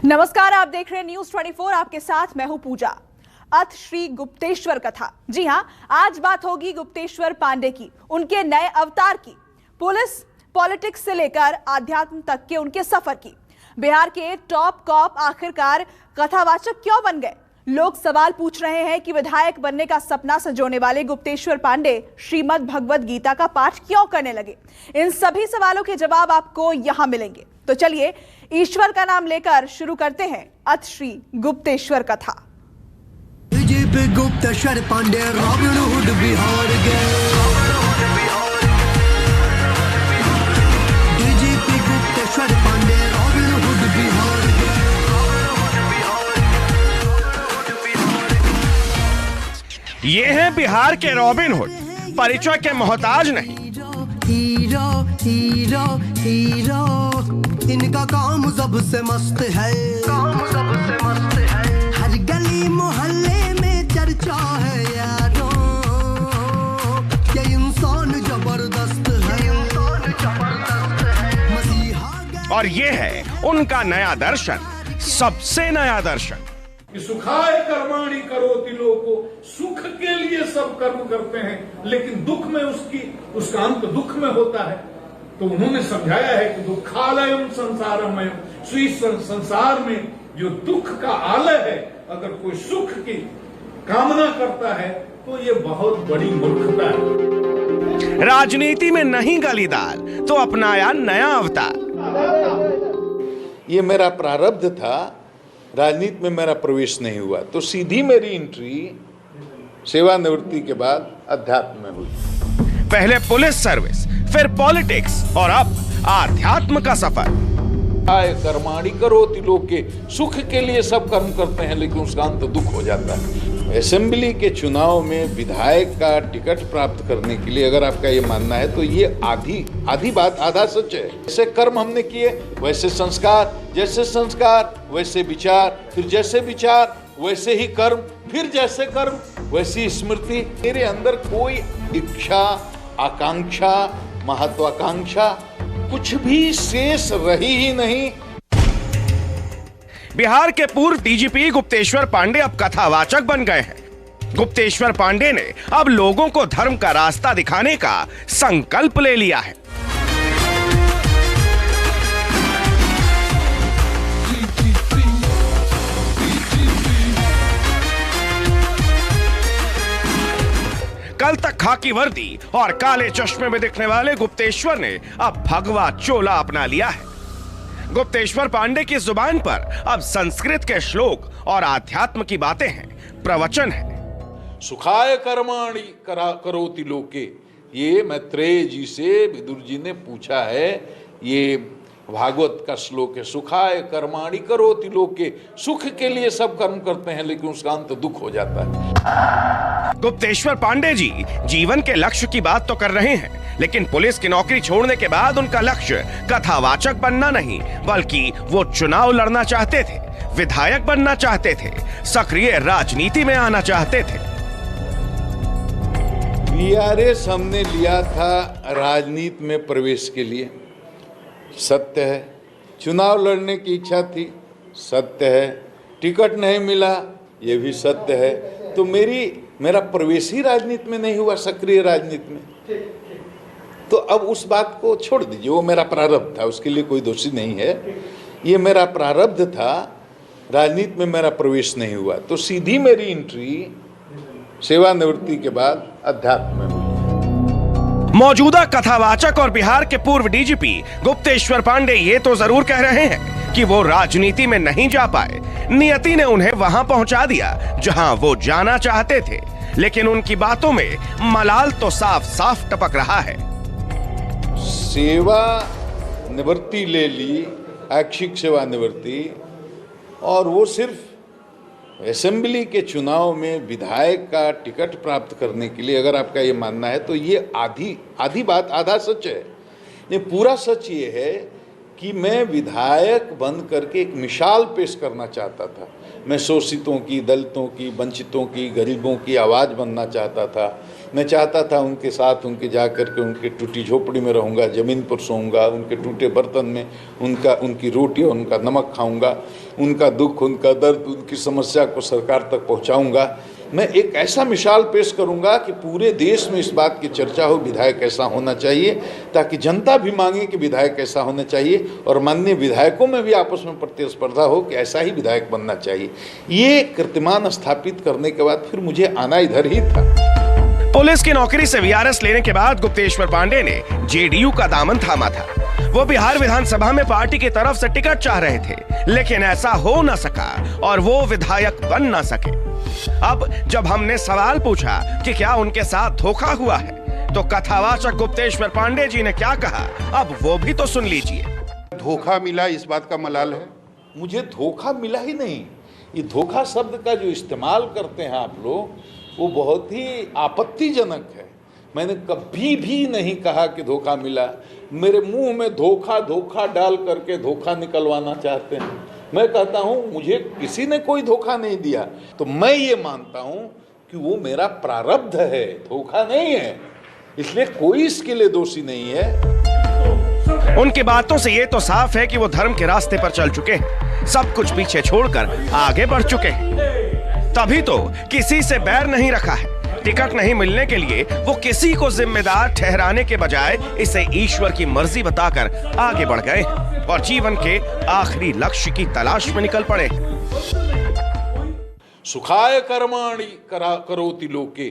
नमस्कार, आप देख रहे हैं न्यूज 24। आपके साथ मैं हूं पूजा। अथ श्री गुप्तेश्वर कथा। जी हां, आज बात होगी गुप्तेश्वर पांडे की, उनके नए अवतार की, पुलिस पॉलिटिक्स से लेकर आध्यात्म तक के उनके सफर की। बिहार के टॉप कॉप आखिरकार कथावाचक क्यों बन गए? लोग सवाल पूछ रहे हैं कि विधायक बनने का सपना संजोने वाले गुप्तेश्वर पांडे श्रीमद् भगवद गीता का पाठ क्यों करने लगे? इन सभी सवालों के जवाब आपको यहां मिलेंगे। तो चलिए ईश्वर का नाम लेकर शुरू करते हैं अथ श्री गुप्तेश्वर कथा। Gupteshwar Pandey Robin Hood Bihar DGP Gupteshwar Pandey Robin Hood Bihar ये हैं बिहार के रॉबिन हुड, परिचय के मोहताज नहीं। हीरो हीरो हीरो इनका काम सबसे मस्त है, हर गली मोहल्ले में चर्चा है यारों, ये इंसान जबरदस्त है, मसीहा। और ये है उनका नया दर्शन, सबसे नया दर्शन। कि सुखाय कर्माणि करोति लोको, सुख के लिए सब कर्म करते हैं लेकिन दुख में उसका अंत दुख में होता है। तो उन्होंने समझाया है कि दुखालयम संसारमयम, इस संसार में जो दुख का आलय है, अगर कोई सुख की कामना करता है तो ये बहुत बड़ी मूर्खता है। राजनीति में नहीं गली दाल तो अपनाया नया अवतार। ये मेरा प्रारब्ध था, राजनीति में मेरा प्रवेश नहीं हुआ तो सीधी मेरी एंट्री सेवानिवृत्ति के बाद अध्यात्म में हुई। पहले पुलिस सर्विस, फिर पॉलिटिक्स और अब आध्यात्म का सफर। आय कर्माणि करोति लोके, सुख के लिए सब कर्म करते हैं लेकिन उसका अंत दुख हो जाता है। असेंबली के चुनाव में विधायक का टिकट प्राप्त करने के लिए अगर आपका ये मानना है तो ये आधी बात आधा सच है। जैसे कर्म हमने किए वैसे संस्कार, जैसे संस्कार वैसे विचार, फिर जैसे विचार वैसे ही कर्म, फिर जैसे कर्म वैसी स्मृति। मेरे अंदर कोई इच्छा, आकांक्षा, महत्वाकांक्षा कुछ भी शेष रही ही नहीं। बिहार के पूर्व डीजीपी गुप्तेश्वर पांडे अब कथावाचक बन गए हैं। गुप्तेश्वर पांडे ने अब लोगों को धर्म का रास्ता दिखाने का संकल्प ले लिया है। कल तक खाकी वर्दी और काले चश्मे में दिखने वाले गुप्तेश्वर ने अब भगवा चोला अपना लिया है। गुप्तेश्वर पांडे की जुबान पर अब संस्कृत के श्लोक और आध्यात्म की बातें हैं, प्रवचन है। सुखाय कर्माणि करोति लोके, ये मैत्रेय जी से विदुर जी ने पूछा है। ये भागवत का श्लोक है, सुखाय कर्माणि करोति लोके, सुख के लिए सब कर्म करते हैं लेकिन उसका अंत दुख हो जाता है। गुप्तेश्वर पांडे जी जीवन के लक्ष्य की बात तो कर रहे हैं, लेकिन पुलिस की नौकरी छोड़ने के बाद उनका लक्ष्य कथावाचक बनना नहीं, बल्कि वो चुनाव लड़ना चाहते थे, विधायक बनना चाहते थे, सक्रिय राजनीति में आना चाहते थे। वीआरएस हमने लिया था राजनीति में प्रवेश के लिए, सत्य है। चुनाव लड़ने की इच्छा थी, सत्य है। टिकट नहीं मिला, ये भी सत्य है। तो मेरा प्रवेश ही राजनीति में नहीं हुआ, सक्रिय राजनीति में। तो अब उस बात को छोड़ दीजिए, वो मेरा प्रारब्ध था, उसके लिए कोई दोषी नहीं है। ये मेरा प्रारब्ध था, राजनीति में मेरा प्रवेश नहीं हुआ तो सीधी मेरी एंट्री सेवानिवृत्ति के बाद अध्यात्म में हुई। मौजूदा कथावाचक और बिहार के पूर्व डीजीपी गुप्तेश्वर पांडे ये तो जरूर कह रहे हैं कि वो राजनीति में नहीं जा पाए, नियति ने उन्हें वहां पहुंचा दिया जहां वो जाना चाहते थे। लेकिन उनकी बातों में मलाल तो साफ साफ टपक रहा है। सेवा निवृत्ति ले ली, ऐच्छिक सेवा निवृत्ति, और वो सिर्फ असेंबली के चुनाव में विधायक का टिकट प्राप्त करने के लिए अगर आपका ये मानना है तो ये आधी बात आधा सच है। ये पूरा सच ये है कि मैं विधायक बन करके एक मिसाल पेश करना चाहता था। मैं शोषितों की, दलितों की, वंचितों की, गरीबों की आवाज़ बनना चाहता था। मैं चाहता था उनके साथ उनके जा कर के उनके टूटी झोपड़ी में रहूँगा, ज़मीन पर सोऊंगा, उनके टूटे बर्तन में उनकी रोटी और उनका नमक खाऊंगा, उनका दुख, उनका दर्द, उनकी समस्या को सरकार तक पहुँचाऊँगा। मैं एक ऐसा मिसाल पेश करूंगा कि पूरे देश में इस बात की चर्चा हो विधायक ऐसा होना चाहिए, ताकि जनता भी मांगे कि विधायक ऐसा होना चाहिए और माननीय विधायकों में भी आपस में प्रतिस्पर्धा हो कि ऐसा ही विधायक बनना चाहिए। ये कीर्तिमान स्थापित करने के बाद फिर मुझे आना इधर ही था। पुलिस की नौकरी से वीआरएस लेने के बाद गुप्तेश्वर पांडे ने जेडीयू का दामन थामा था। वो बिहार विधानसभा में पार्टी की तरफ से टिकट चाह रहे थे, लेकिन ऐसा हो न सका और वो विधायक बन न सके। अब जब हमने सवाल पूछा कि क्या उनके साथ धोखा हुआ है, तो कथावाचक गुप्तेश्वर पांडे जी ने क्या कहा, अब वो भी तो सुन लीजिए। धोखा मिला इस बात का मलाल है? मुझे धोखा मिला ही नहीं। ये धोखा शब्द का जो इस्तेमाल करते हैं आप लोग, वो बहुत ही आपत्तिजनक है। मैंने कभी भी नहीं कहा कि धोखा मिला। मेरे मुंह में धोखा धोखा डाल करके धोखा निकलवाना चाहते हैं। मैं कहता हूं मुझे किसी ने कोई धोखा नहीं दिया, तो मैं ये मानता हूं कि वो मेरा प्रारब्ध है, धोखा नहीं है। इसलिए कोई इसके लिए दोषी नहीं है। उनकी बातों से ये तो साफ है कि वो धर्म के रास्ते पर चल चुके हैं, सब कुछ पीछे छोड़कर आगे बढ़ चुके हैं। तभी तो किसी से बैर नहीं रखा है। टिकट नहीं मिलने के लिए वो किसी को जिम्मेदार ठहराने के बजाय इसे ईश्वर की मर्जी बताकर आगे बढ़ गए और जीवन के आखिरी लक्ष्य की तलाश में निकल पड़े। सुखाय कर्माणि करोति लोके,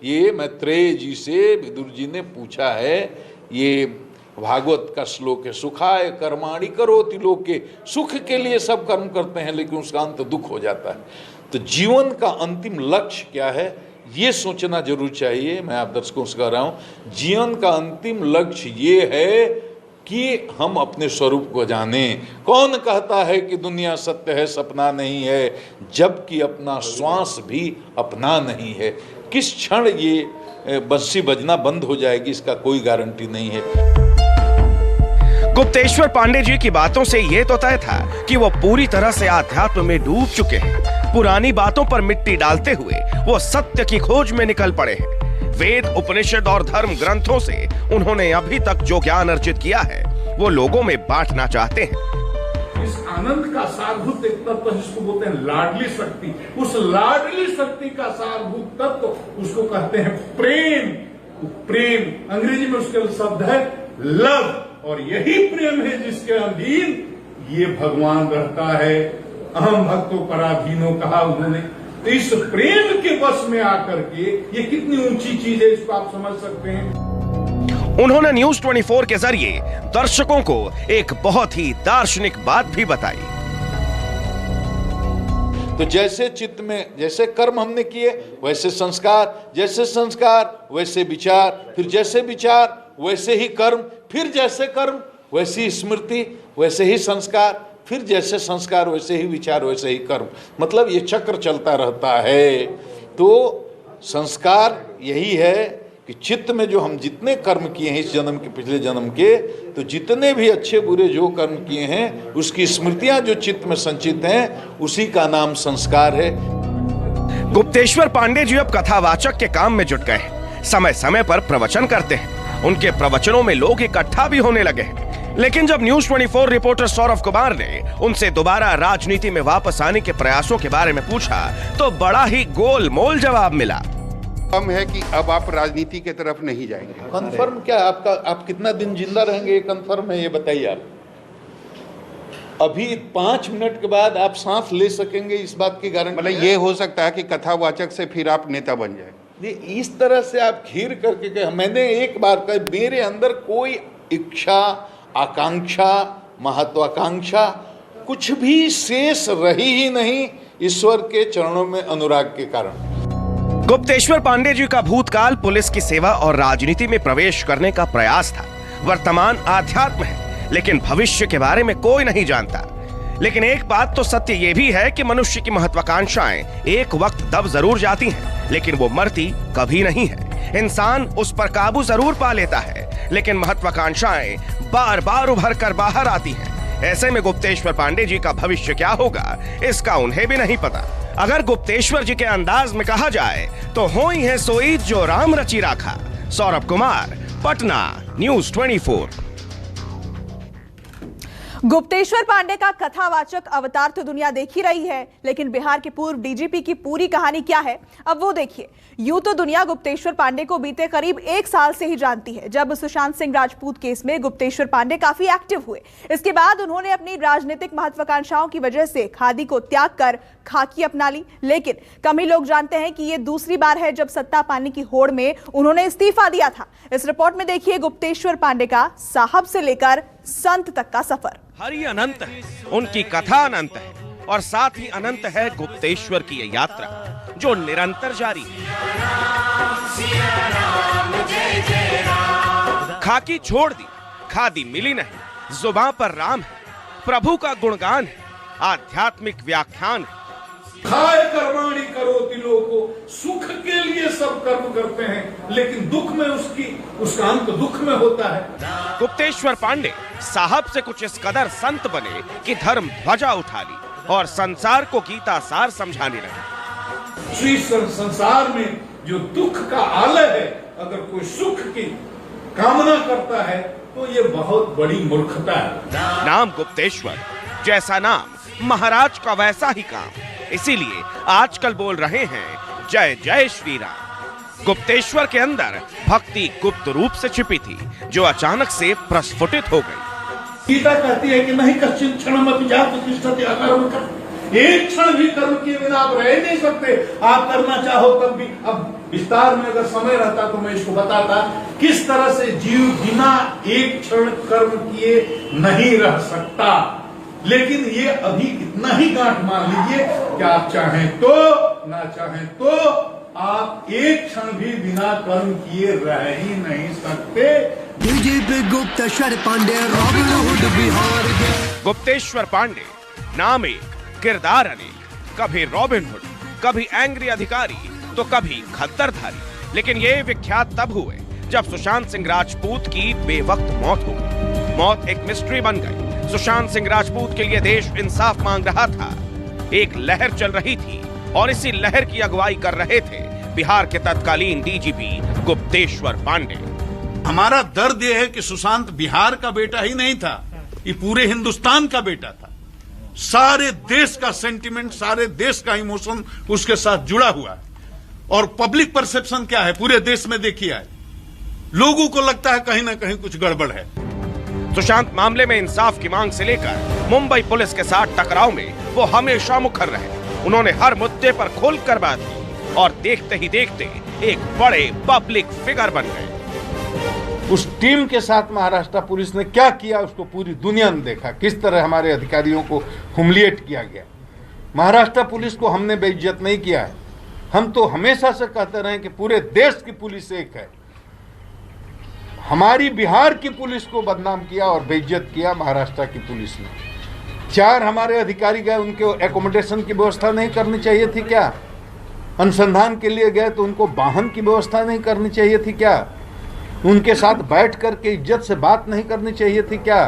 ये मैत्रेय जी से विदुर जी ने पूछा है। ये भागवत का श्लोक है। सुखाय कर्माणि करोति लोके, सुख के लिए सब कर्म करते हैं लेकिन उसका अंत दुख हो जाता है। तो जीवन का अंतिम लक्ष्य क्या है, ये सोचना जरूर चाहिए। मैं आप दर्शकों से कह रहा हूं, जीवन का अंतिम लक्ष्य ये है कि हम अपने स्वरूप को जानें। कौन कहता है कि दुनिया सत्य है, सपना नहीं है, जबकि अपना श्वास भी अपना नहीं है। किस क्षण ये बंसी बजना बंद हो जाएगी, इसका कोई गारंटी नहीं है। गुप्तेश्वर पांडे जी की बातों से ये तो तय था कि वो पूरी तरह से आध्यात्म में डूब चुके हैं। पुरानी बातों पर मिट्टी डालते हुए वो सत्य की खोज में निकल पड़े हैं। वेद, उपनिषद और धर्म ग्रंथों से उन्होंने अभी तक जो ज्ञान अर्जित किया है वो लोगों में बांटना चाहते हैं। इस आनंद का सारभूत एक तत्व जिसको बोलते हैं लाडली शक्ति, उस लाडली शक्ति का सारभूत तत्व उसको कहते हैं प्रेम। प्रेम अंग्रेजी में उसके शब्द है लव, और यही प्रेम है जिसके अधीन ये भगवान रहता है। अहम भक्तों पराधीनों कहा उन्होंने। तो इस प्रेम के वश में आकर के ये कितनी ऊंची चीज है, इसको आप समझ सकते हैं। उन्होंने न्यूज 24 के जरिए दर्शकों को एक बहुत ही दार्शनिक बात भी बताई। तो जैसे चित्त में जैसे कर्म हमने किए वैसे संस्कार, जैसे संस्कार वैसे विचार, फिर जैसे विचार वैसे ही कर्म, फिर जैसे कर्म वैसी स्मृति, वैसे ही संस्कार, फिर जैसे संस्कार वैसे ही विचार, वैसे ही कर्म। मतलब ये चक्र चलता रहता है। तो संस्कार यही है कि चित्त में जो हम जितने कर्म किए हैं इस जन्म के, पिछले जन्म के, तो जितने भी अच्छे बुरे जो कर्म किए हैं उसकी स्मृतियां जो चित्त में संचित हैं, उसी का नाम संस्कार है। गुप्तेश्वर पांडे जी अब कथावाचक के काम में जुट गए हैं। समय समय पर प्रवचन करते हैं। उनके प्रवचनों में लोग इकट्ठा भी होने लगे हैं। लेकिन जब न्यूज 24 रिपोर्टर सौरभ कुमार ने उनसे दोबारा राजनीति में वापस आने के प्रयासों के बारे में पूछा, तो बड़ा ही गोलमोल जवाब मिला। कम है कि अब आप राजनीति की तरफ नहीं जाएंगे। कंफर्म क्या आपका, आप कितना दिन जिंदा रहेंगे ये कंफर्म है, ये बताइए आप। अभी 5 मिनट के बाद आप सांस ले सकेंगे, इस बात की गारंटी? मतलब ये हो सकता है कि कथावाचक से फिर आप नेता बन जाए। ये इस तरह से आप घिर करके कहे। मैंने एक बार कहा, मेरे अंदर कोई इच्छा, आकांक्षा, महत्वाकांक्षा कुछ भी शेष रही ही नहीं, ईश्वर के चरणों में अनुराग के कारण। गुप्तेश्वर पांडे जी का भूतकाल पुलिस की सेवा और राजनीति में प्रवेश करने का प्रयास था। वर्तमान आध्यात्म है, लेकिन भविष्य के बारे में कोई नहीं जानता। लेकिन एक बात तो सत्य यह भी है कि मनुष्य की महत्वाकांक्षाएं एक वक्त दब जरूर जाती हैं, लेकिन वो मरती कभी नहीं है। इंसान उस पर काबू जरूर पा लेता है, लेकिन महत्वाकांक्षाएं बार बार उभर कर बाहर आती हैं। ऐसे में गुप्तेश्वर पांडे जी का भविष्य क्या होगा, इसका उन्हें भी नहीं पता। अगर गुप्तेश्वर जी के अंदाज में कहा जाए तो हो ही है सोई जो राम रची राखा। सौरभ कुमार, पटना, न्यूज़ 24। गुप्तेश्वर पांडे का कथावाचक अवतार तो दुनिया देख ही रही है, लेकिन बिहार के पूर्व डीजीपी की पूरी कहानी क्या है, अब वो देखिए। यूं तो दुनिया गुप्तेश्वर पांडे को बीते करीब 1 साल से ही जानती है, जब सुशांत सिंह राजपूत केस में गुप्तेश्वर पांडे काफी एक्टिव हुए। इसके बाद उन्होंने अपनी राजनीतिक महत्वाकांक्षाओं की वजह से खादी को त्याग कर खाकी अपना ली। लेकिन कम ही लोग जानते हैं कि ये दूसरी बार है जब सत्ता पाने की होड़ में उन्होंने इस्तीफा दिया था। इस रिपोर्ट में देखिए गुप्तेश्वर पांडे का साहब से लेकर संत तक का सफर। हरि अनंत है, उनकी कथा अनंत है और साथ ही अनंत है गुप्तेश्वर की ये यात्रा जो निरंतर जारी है। खाकी छोड़ दी, खादी मिली नहीं, जुबान पर राम है, प्रभु का गुणगान है, आध्यात्मिक व्याख्यान है। खाए कर्माणि करोति लोको, सुख के लिए सब कर्म करते हैं, लेकिन दुख में उसका अंत दुख में होता है। गुप्तेश्वर पांडे साहब से कुछ इस कदर संत बने कि धर्म ध्वजा उठा ली और संसार को गीता सार समझाने लगे। इस संसार में जो दुख का आलय है, अगर कोई सुख की कामना करता है तो ये बहुत बड़ी मूर्खता है। नाम गुप्तेश्वर, जैसा नाम महाराज का वैसा ही काम, इसीलिए आजकल बोल रहे हैं जय जय श्री राम। गुप्तेश्वर के अंदर भक्ति गुप्त रूप से छिपी थी जो अचानक से प्रस्फुटित हो गई। गीता कहती है कि नहीं कश्चिन क्षणमपि जातु तिष्ठति अकर्म कर्म, एक क्षण भी कर्म किए बिना आप रह नहीं सकते। आप करना चाहो तब भी। अब विस्तार में अगर समय रहता तो मैं इसको बताता किस तरह से जीव बिना एक क्षण कर्म किए नहीं रह सकता। लेकिन ये अभी इतना ही गांठ मान लीजिए कि आप चाहें तो ना चाहें तो आप एक क्षण भी बिना कर्म किए रह ही नहीं सकते। DGP Gupteshwar Pandey, Robin Hood Bihar के। गुप्तेश्वर पांडे नाम एक, किरदार अनेक, कभी रॉबिन हुड, कभी एंग्री अधिकारी तो कभी खद्दरधारी। लेकिन ये विख्यात तब हुए जब सुशांत सिंह राजपूत की बेवक्त मौत हो गई। मौत एक मिस्ट्री बन गई। सुशांत सिंह राजपूत के लिए देश इंसाफ मांग रहा था। एक लहर चल रही थी और इसी लहर की अगुवाई कर रहे थे बिहार के तत्कालीन डीजीपी गुप्तेश्वर पांडे। हमारा दर्द यह है कि सुशांत बिहार का बेटा ही नहीं था, ये पूरे हिंदुस्तान का बेटा था। सारे देश का सेंटिमेंट, सारे देश का इमोशन उसके साथ जुड़ा हुआ है। और पब्लिक परसेप्शन क्या है पूरे देश में देखिए है, लोगों को लगता है कहीं ना कहीं कुछ गड़बड़ है। सुशांत मामले में इंसाफ की मांग से लेकर मुंबई पुलिस के साथ टकराव में वो हमेशा मुखर रहे। उन्होंने हर मुद्दे पर खुलकर बात की और देखते ही देखते एक बड़े पब्लिक फिगर बन गए। उस टीम के साथ महाराष्ट्र पुलिस ने क्या किया उसको पूरी दुनिया ने देखा, किस तरह हमारे अधिकारियों को हुमिलिएट किया गया। महाराष्ट्र पुलिस को हमने बेइज्जत नहीं किया है, हम तो हमेशा से कहते रहे कि पूरे देश की पुलिस एक है। हमारी बिहार की पुलिस को बदनाम किया और बेइज्जत किया महाराष्ट्र की पुलिस ने। 4 हमारे अधिकारी गए, उनके एकोमोडेशन की व्यवस्था नहीं करनी चाहिए थी क्या? अनुसंधान के लिए गए तो उनको वाहन की व्यवस्था नहीं करनी चाहिए थी क्या? उनके साथ बैठ करके इज्जत से बात नहीं करनी चाहिए थी क्या?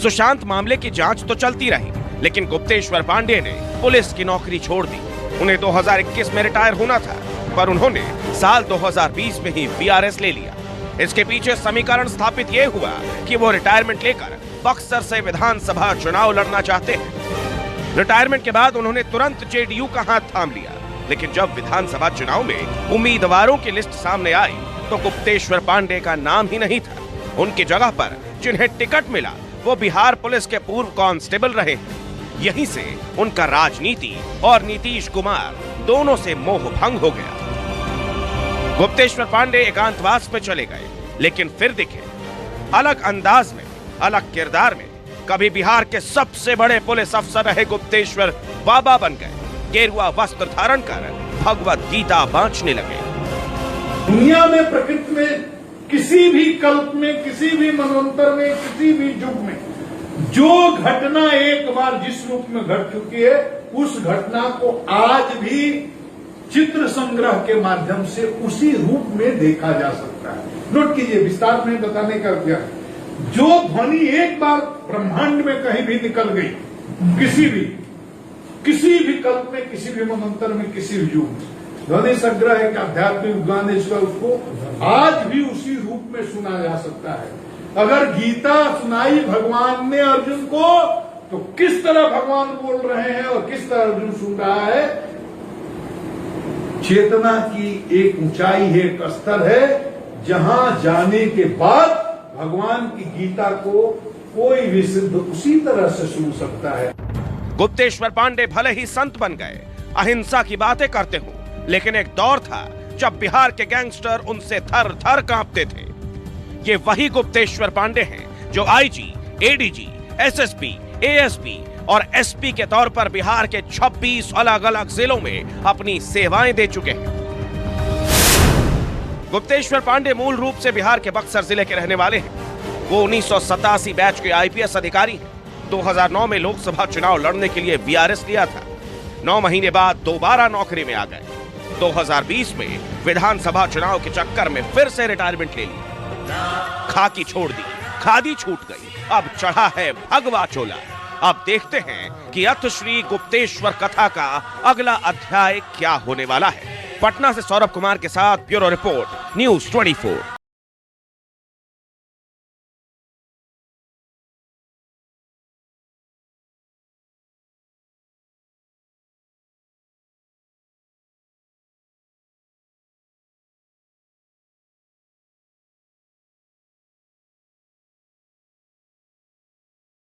सुशांत मामले की जांच तो चलती रही, लेकिन गुप्तेश्वर पांडे ने पुलिस की नौकरी छोड़ दी। उन्हें 2021 में रिटायर होना था, पर उन्होंने साल 2020 में ही बीआरएस ले लिया। इसके पीछे समीकरण स्थापित ये हुआ कि वो रिटायरमेंट लेकर बक्सर से विधानसभा चुनाव लड़ना चाहते हैं। रिटायरमेंट के बाद उन्होंने तुरंत जेडीयू का हाथ थाम लिया, लेकिन जब विधानसभा चुनाव में उम्मीदवारों की लिस्ट सामने आई तो गुप्तेश्वर पांडे का नाम ही नहीं था। उनकी जगह पर जिन्हें टिकट मिला वो बिहार पुलिस के पूर्व कांस्टेबल रहे हैं। यहीं से उनका राजनीति और नीतीश कुमार दोनों से मोह भंग हो गया। गुप्तेश्वर पांडे एकांतवास में चले गए, लेकिन फिर दिखे अलग अंदाज में, अलग किरदार में। कभी बिहार के सबसे बड़े पुलिस अफसर रहे गुप्तेश्वर बाबा बन गए। गेरुआ वस्त्र धारण कर भगवत गीता बांटने लगे। दुनिया में, प्रकृति में, किसी भी कल्प में, किसी भी मनवंतर में, किसी भी युग में जो घटना एक बार जिस रूप में घट चुकी है, उस घटना को आज भी चित्र संग्रह के माध्यम से उसी रूप में देखा जा सकता है। नोट कीजिए, विस्तार में बताने का क्या, जो ध्वनि एक बार ब्रह्मांड में कहीं भी निकल गई, किसी भी कल्प में, किसी भी मनंतर में, किसी भी युग में, ध्वनि संग्रह है कि आध्यात्मिक विद्वान उसको आज भी उसी रूप में सुना जा सकता है। अगर गीता सुनाई भगवान ने अर्जुन को, तो किस तरह भगवान बोल रहे हैं और किस तरह अर्जुन सुन रहा है। चेतना की एक ऊंचाई है, एक स्तर है, जहां जाने के बाद भगवान की गीता को कोई भी सिद्ध उसी तरह से सुन सकता है। गुप्तेश्वर पांडे भले ही संत बन गए, अहिंसा की बातें करते हो, लेकिन एक दौर था जब बिहार के गैंगस्टर उनसे थर थर कांपते थे। ये वही गुप्तेश्वर पांडे हैं जो आईजी, एडीजी, एसएसपी, एएसपी और एसपी के तौर पर बिहार के 26 अलग अलग जिलों में अपनी सेवाएं दे चुके हैं। गुप्तेश्वर पांडे मूल रूप से बिहार के बक्सर जिले के रहने वाले हैं। वो 1987 बैच के आईपीएस अधिकारी हैं। 2009 में लोकसभा चुनाव लड़ने के लिए वीआरएस लिया था। 9 महीने बाद दोबारा नौकरी में आ गए। 2020 में विधानसभा चुनाव के चक्कर में फिर से रिटायरमेंट ले ली। खाकी छोड़ दी, खादी छूट गई, अब चढ़ा है भगवा चोला। अब देखते हैं कि अथ श्री गुप्तेश्वर कथा का अगला अध्याय क्या होने वाला है। पटना से सौरभ कुमार के साथ ब्यूरो रिपोर्ट, न्यूज़ 24।